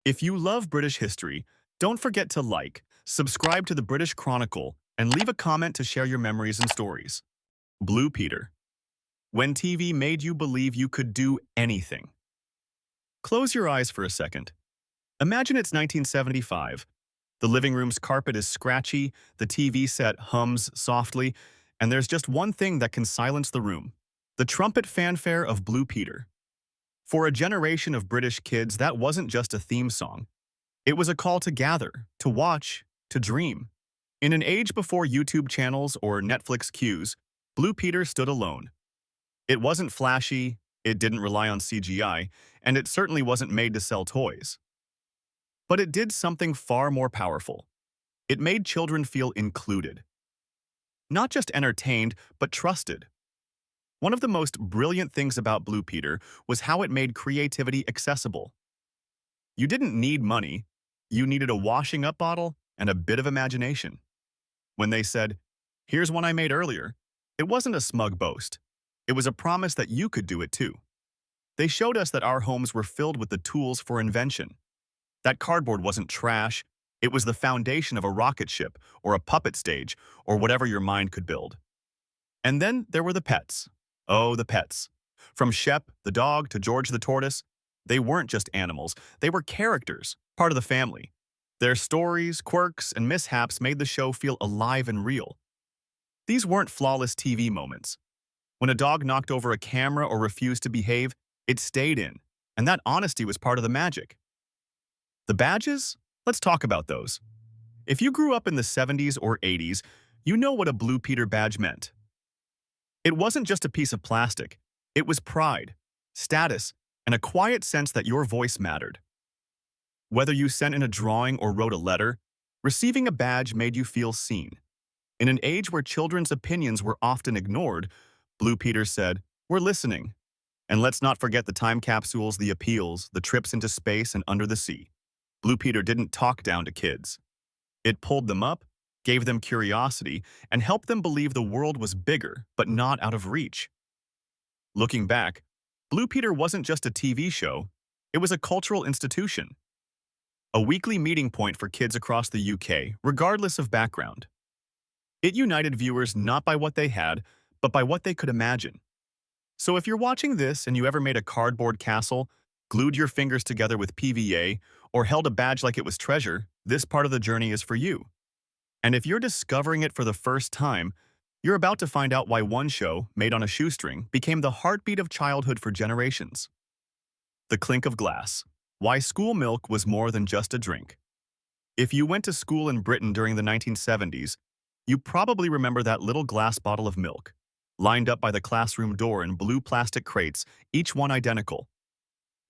If you love British history, don't forget to like, subscribe to the British Chronicle, and leave a comment to share your memories and stories. Blue Peter. When TV made you believe you could do anything. Close your eyes for a second. Imagine it's 1975. The living room's carpet is scratchy, the TV set hums softly, and there's just one thing that can silence the room. The trumpet fanfare of Blue Peter. For a generation of British kids, that wasn't just a theme song. It was a call to gather, to watch, to dream. In an age before YouTube channels or Netflix queues, Blue Peter stood alone. It wasn't flashy, it didn't rely on CGI, and it certainly wasn't made to sell toys. But it did something far more powerful. It made children feel included. Not just entertained, but trusted. One of the most brilliant things about Blue Peter was how it made creativity accessible. You didn't need money, you needed a washing up bottle and a bit of imagination. When they said, "Here's one I made earlier," it wasn't a smug boast. It was a promise that you could do it too. They showed us that our homes were filled with the tools for invention. That cardboard wasn't trash, it was the foundation of a rocket ship or a puppet stage or whatever your mind could build. And then there were the pets. Oh, the pets. From Shep, the dog, to George the tortoise, they weren't just animals, they were characters, part of the family. Their stories, quirks, and mishaps made the show feel alive and real. These weren't flawless TV moments. When a dog knocked over a camera or refused to behave, it stayed in, and that honesty was part of the magic. The badges? Let's talk about those. If you grew up in the 70s or 80s, you know what a Blue Peter badge meant. It wasn't just a piece of plastic. It was pride, status, and a quiet sense that your voice mattered. Whether you sent in a drawing or wrote a letter, receiving a badge made you feel seen. In an age where children's opinions were often ignored, Blue Peter said, "We're listening." And let's not forget the time capsules, the appeals, the trips into space and under the sea. Blue Peter didn't talk down to kids. It pulled them up, gave them curiosity, and helped them believe the world was bigger, but not out of reach. Looking back, Blue Peter wasn't just a TV show, it was a cultural institution. A weekly meeting point for kids across the UK, regardless of background. It united viewers not by what they had, but by what they could imagine. So if you're watching this and you ever made a cardboard castle, glued your fingers together with PVA, or held a badge like it was treasure, this part of the journey is for you. And if you're discovering it for the first time, you're about to find out why one show, made on a shoestring, became the heartbeat of childhood for generations. The clink of glass. Why school milk was more than just a drink. If you went to school in Britain during the 1970s, you probably remember that little glass bottle of milk, lined up by the classroom door in blue plastic crates, each one identical.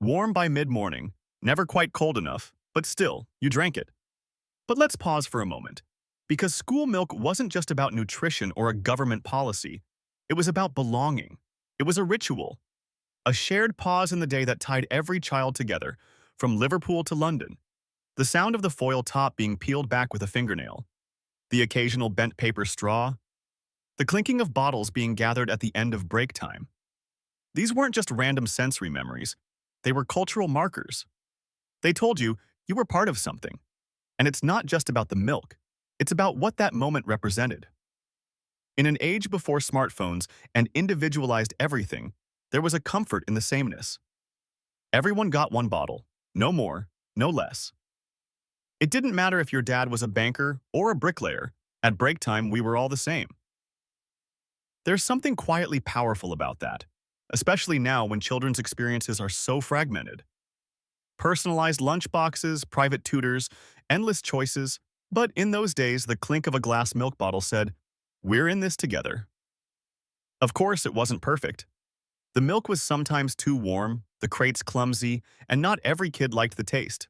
Warm by mid-morning, never quite cold enough, but still, you drank it. But let's pause for a moment. Because school milk wasn't just about nutrition or a government policy. It was about belonging. It was a ritual. A shared pause in the day that tied every child together, from Liverpool to London. The sound of the foil top being peeled back with a fingernail. The occasional bent paper straw. The clinking of bottles being gathered at the end of break time. These weren't just random sensory memories. They were cultural markers. They told you were part of something. And it's not just about the milk. It's about what that moment represented. In an age before smartphones and individualized everything, there was a comfort in the sameness. Everyone got one bottle, no more, no less. It didn't matter if your dad was a banker or a bricklayer, at break time we were all the same. There's something quietly powerful about that, especially now when children's experiences are so fragmented. Personalized lunchboxes, private tutors, endless choices. But in those days, the clink of a glass milk bottle said, "We're in this together." Of course, it wasn't perfect. The milk was sometimes too warm, the crates clumsy, and not every kid liked the taste.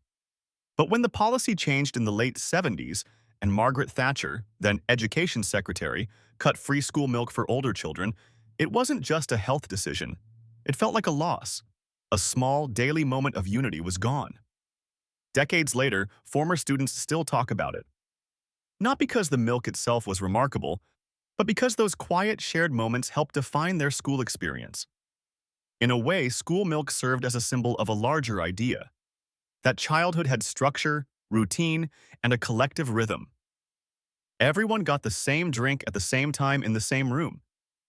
But when the policy changed in the late 70s, and Margaret Thatcher, then Education Secretary, cut free school milk for older children, it wasn't just a health decision. It felt like a loss. A small, daily moment of unity was gone. Decades later, former students still talk about it. Not because the milk itself was remarkable, but because those quiet, shared moments helped define their school experience. In a way, school milk served as a symbol of a larger idea. that childhood had structure, routine, and a collective rhythm. Everyone got the same drink at the same time in the same room.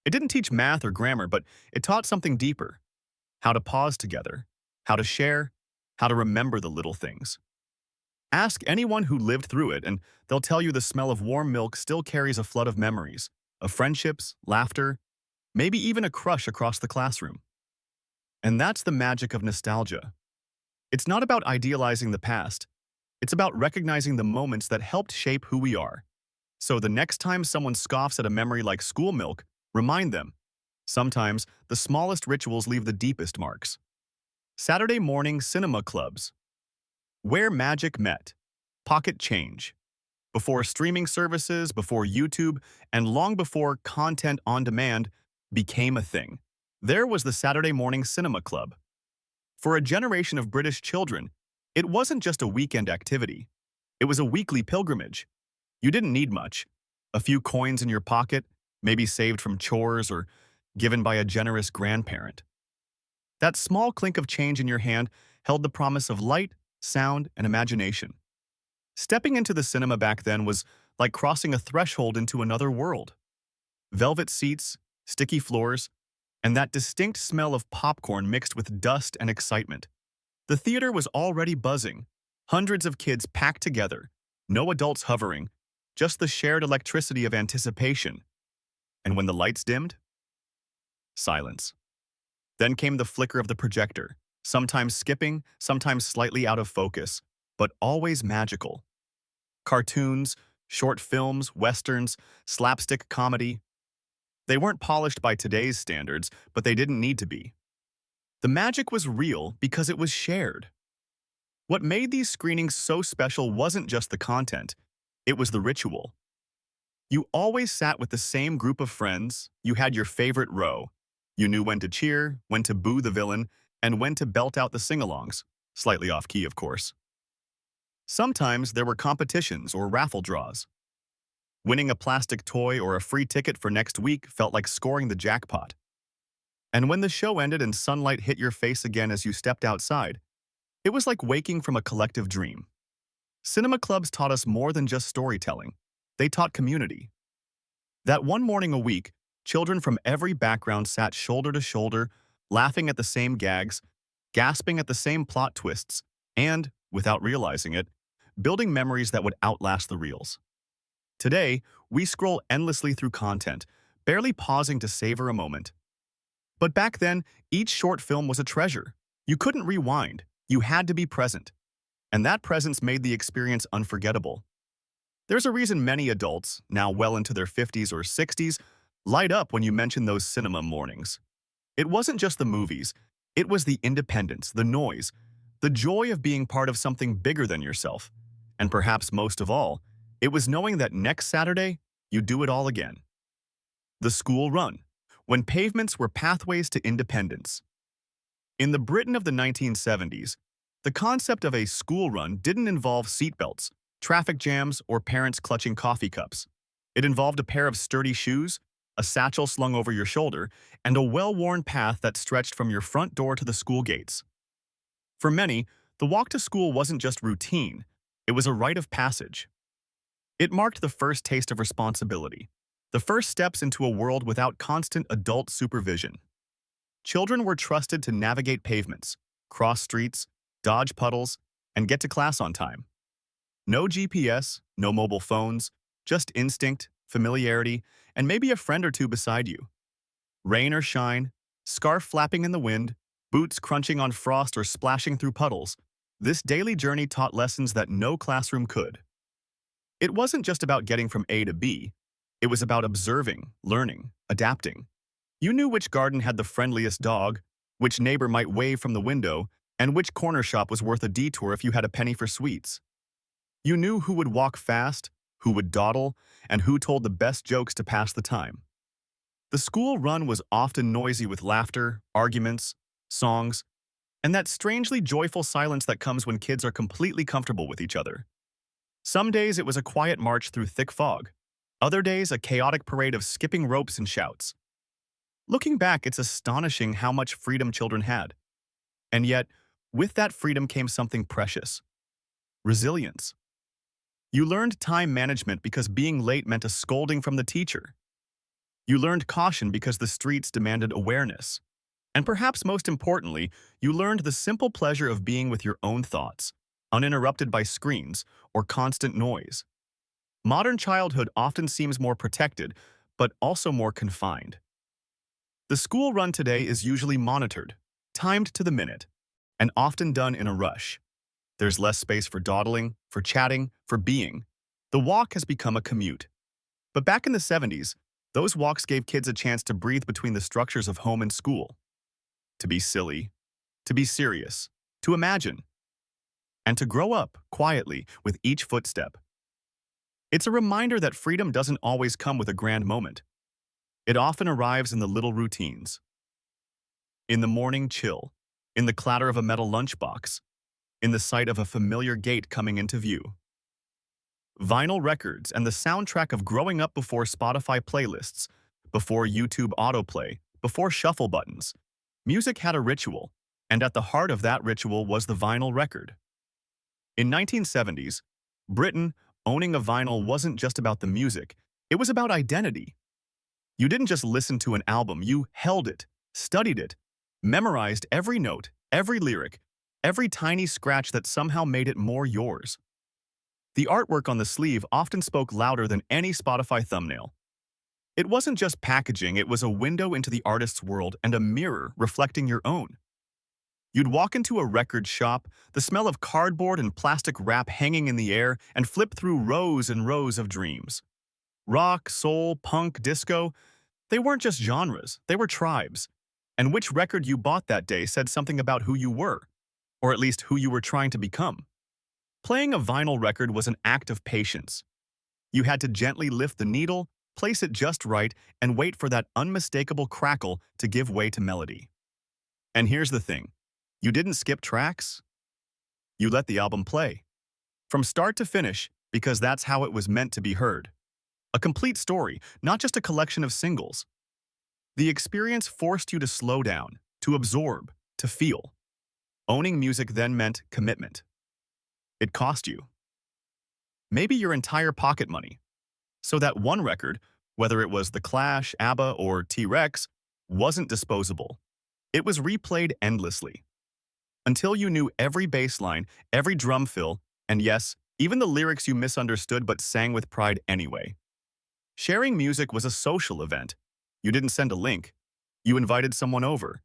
It didn't teach math or grammar, but it taught something deeper: how to pause together, how to share, how to remember the little things. Ask anyone who lived through it, and they'll tell you the smell of warm milk still carries a flood of memories, of friendships, laughter, maybe even a crush across the classroom. And that's the magic of nostalgia. It's not about idealizing the past. It's about recognizing the moments that helped shape who we are. So the next time someone scoffs at a memory like school milk, remind them. Sometimes the smallest rituals leave the deepest marks. Saturday morning cinema clubs. Where magic met. Pocket change. Before streaming services, before YouTube, and long before content on demand became a thing, there was the Saturday morning cinema club. For a generation of British children, it wasn't just a weekend activity. It was a weekly pilgrimage. You didn't need much. A few coins in your pocket, maybe saved from chores or given by a generous grandparent. That small clink of change in your hand held the promise of light, sound, and imagination. Stepping into the cinema back then was like crossing a threshold into another world. Velvet seats, sticky floors, and that distinct smell of popcorn mixed with dust and excitement. The theater was already buzzing, hundreds of kids packed together, no adults hovering, just the shared electricity of anticipation. And when the lights dimmed, silence. Then came the flicker of the projector, sometimes skipping, sometimes slightly out of focus, but always magical. Cartoons, short films, westerns, slapstick comedy. They weren't polished by today's standards, but they didn't need to be. The magic was real because it was shared. What made these screenings so special wasn't just the content, it was the ritual. You always sat with the same group of friends, you had your favorite row. You knew when to cheer, when to boo the villain, and when to belt out the sing-alongs, slightly off-key, of course. Sometimes there were competitions or raffle draws. Winning a plastic toy or a free ticket for next week felt like scoring the jackpot. And when the show ended and sunlight hit your face again as you stepped outside, it was like waking from a collective dream. Cinema clubs taught us more than just storytelling. They taught community. That one morning a week, children from every background sat shoulder to shoulder, laughing at the same gags, gasping at the same plot twists, and, without realizing it, building memories that would outlast the reels. Today, we scroll endlessly through content, barely pausing to savor a moment. But back then, each short film was a treasure. You couldn't rewind. You had to be present. And that presence made the experience unforgettable. There's a reason many adults, now well into their 50s or 60s, light up when you mention those cinema mornings. It wasn't just the movies. It was the independence, the noise, the joy of being part of something bigger than yourself. And perhaps most of all, it was knowing that next Saturday, you'd do it all again. The school run, when pavements were pathways to independence. In the Britain of the 1970s, the concept of a school run didn't involve seatbelts, traffic jams, or parents clutching coffee cups. It involved a pair of sturdy shoes, a satchel slung over your shoulder, and a well-worn path that stretched from your front door to the school gates. For many, the walk to school wasn't just routine, it was a rite of passage. It marked the first taste of responsibility, the first steps into a world without constant adult supervision. Children were trusted to navigate pavements, cross streets, dodge puddles, and get to class on time. No GPS, no mobile phones, just instinct, familiarity, and maybe a friend or two beside you. Rain or shine, scarf flapping in the wind, boots crunching on frost or splashing through puddles, this daily journey taught lessons that no classroom could. It wasn't just about getting from A to B. It was about observing, learning, adapting. You knew which garden had the friendliest dog, which neighbor might wave from the window, and which corner shop was worth a detour if you had a penny for sweets. You knew who would walk fast, who would dawdle, and who told the best jokes to pass the time. The school run was often noisy with laughter, arguments, songs, and that strangely joyful silence that comes when kids are completely comfortable with each other. Some days it was a quiet march through thick fog. Other days, a chaotic parade of skipping ropes and shouts. Looking back, it's astonishing how much freedom children had. And yet, With that freedom came something precious: resilience. You learned time management because being late meant a scolding from the teacher. You learned caution because the streets demanded awareness. And perhaps most importantly, you learned the simple pleasure of being with your own thoughts, uninterrupted by screens or constant noise. Modern childhood often seems more protected, but also more confined. The school run today is usually monitored, timed to the minute, and often done in a rush. There's less space for dawdling, for chatting, for being. The walk has become a commute. But back in the 70s, those walks gave kids a chance to breathe between the structures of home and school, to be silly, to be serious, to imagine, and to grow up quietly with each footstep. It's a reminder that freedom doesn't always come with a grand moment. It often arrives in the little routines. In the morning chill, in the clatter of a metal lunchbox, in the sight of a familiar gate coming into view. Vinyl records and the soundtrack of growing up before Spotify playlists, before YouTube autoplay, before shuffle buttons. Music had a ritual, and at the heart of that ritual was the vinyl record. In 1970s, Britain, owning a vinyl wasn't just about the music, it was about identity. You didn't just listen to an album, you held it, studied it, memorized every note, every lyric, every tiny scratch that somehow made it more yours. The artwork on the sleeve often spoke louder than any Spotify thumbnail. It wasn't just packaging, it was a window into the artist's world and a mirror reflecting your own. You'd walk into a record shop, the smell of cardboard and plastic wrap hanging in the air, and flip through rows and rows of dreams. Rock, soul, punk, disco, they weren't just genres, they were tribes. And which record you bought that day said something about who you were, or at least who you were trying to become. Playing a vinyl record was an act of patience. You had to gently lift the needle, place it just right, and wait for that unmistakable crackle to give way to melody. And here's the thing. You didn't skip tracks. You let the album play. From start to finish, because that's how it was meant to be heard. A complete story, not just a collection of singles. The experience forced you to slow down, to absorb, to feel. Owning music then meant commitment. It cost you. Maybe your entire pocket money. So that one record, whether it was The Clash, ABBA, or T-Rex, wasn't disposable. It was replayed endlessly. Until you knew every bass line, every drum fill, and yes, even the lyrics you misunderstood but sang with pride anyway. Sharing music was a social event. You didn't send a link. You invited someone over.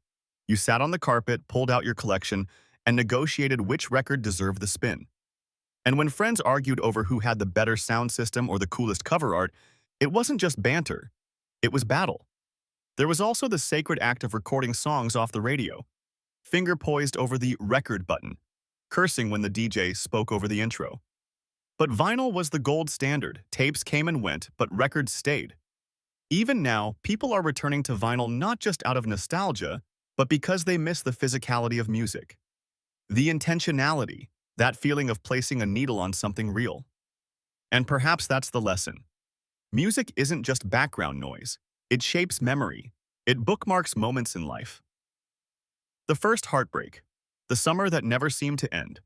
You sat on the carpet, pulled out your collection, and negotiated which record deserved the spin. And when friends argued over who had the better sound system or the coolest cover art, it wasn't just banter. It was battle. There was also the sacred act of recording songs off the radio, finger poised over the record button, cursing when the DJ spoke over the intro. But vinyl was the gold standard. Tapes came and went, but records stayed. Even now, people are returning to vinyl not just out of nostalgia, but because they miss the physicality of music. The intentionality, that feeling of placing a needle on something real. And perhaps that's the lesson. Music isn't just background noise. It shapes memory. It bookmarks moments in life. The first heartbreak. The summer that never seemed to end.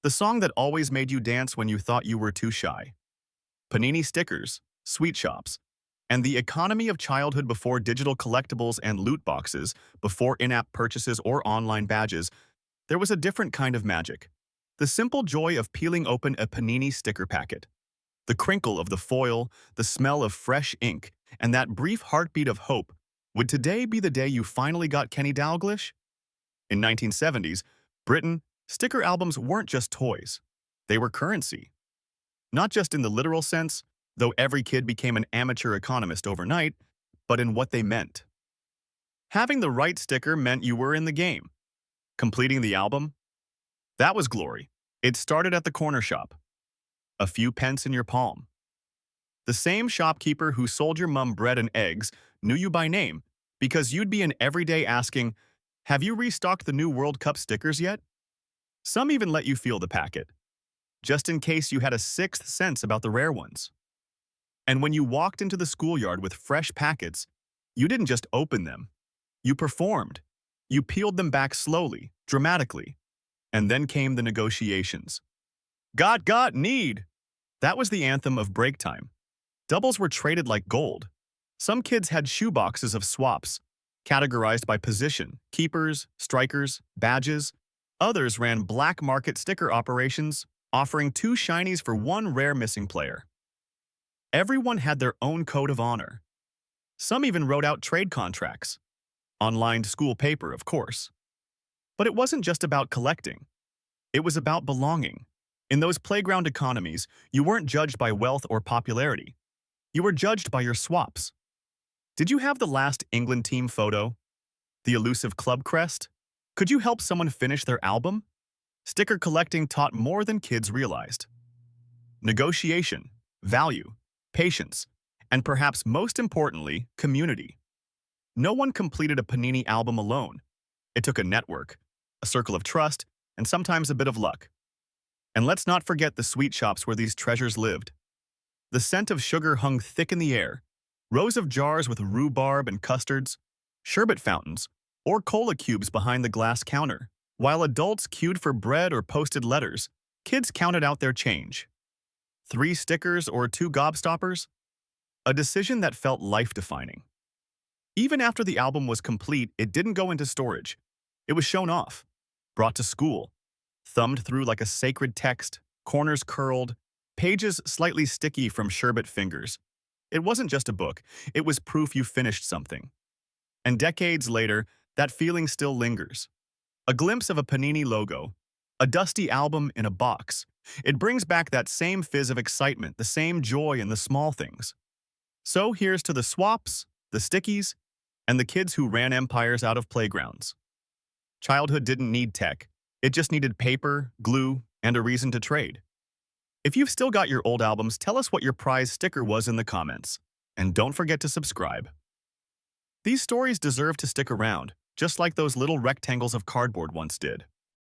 The song that always made you dance when you thought you were too shy. Panini stickers, sweet shops, and the economy of childhood before digital collectibles and loot boxes, before in-app purchases or online badges, there was a different kind of magic. The simple joy of peeling open a Panini sticker packet. The crinkle of the foil, the smell of fresh ink, and that brief heartbeat of hope. Would today be the day you finally got Kenny Dalglish? In 1970s, Britain, sticker albums weren't just toys. They were currency. Not just in the literal sense, though every kid became an amateur economist overnight, but in what they meant. Having the right sticker meant you were in the game. Completing the album? That was glory. It started at the corner shop. A few pence in your palm. The same shopkeeper who sold your mum bread and eggs knew you by name because you'd be in every day asking, "Have you restocked the new World Cup stickers yet?" Some even let you feel the packet, just in case you had a sixth sense about the rare ones. And when you walked into the schoolyard with fresh packets, you didn't just open them. You performed. You peeled them back slowly, dramatically. And then came the negotiations. Got, need! That was the anthem of break time. Doubles were traded like gold. Some kids had shoeboxes of swaps, categorized by position, keepers, strikers, badges. Others ran black market sticker operations, offering 2 shinies for 1 rare missing player. Everyone had their own code of honor. Some even wrote out trade contracts. On lined school paper, of course. But it wasn't just about collecting. It was about belonging. In those playground economies, you weren't judged by wealth or popularity. You were judged by your swaps. Did you have the last England team photo? The elusive club crest? Could you help someone finish their album? Sticker collecting taught more than kids realized. Negotiation, value, patience, and perhaps most importantly, community. No one completed a Panini album alone. It took a network, a circle of trust, and sometimes a bit of luck. And let's not forget the sweet shops where these treasures lived. The scent of sugar hung thick in the air. Rows of jars with rhubarb and custards, sherbet fountains, or cola cubes behind the glass counter. While adults queued for bread or posted letters, kids counted out their change. 3 stickers or 2 gobstoppers? A decision that felt life-defining. Even after the album was complete, it didn't go into storage. It was shown off, brought to school, thumbed through like a sacred text, corners curled, pages slightly sticky from sherbet fingers. It wasn't just a book, it was proof you finished something. And decades later, that feeling still lingers. A glimpse of a Panini logo, a dusty album in a box. It brings back that same fizz of excitement, the same joy in the small things. So here's to the swaps, the stickies, and the kids who ran empires out of playgrounds. Childhood didn't need tech. It just needed paper, glue, and a reason to trade. If you've still got your old albums, tell us what your prize sticker was in the comments. And don't forget to subscribe. These stories deserve to stick around, just like those little rectangles of cardboard once did.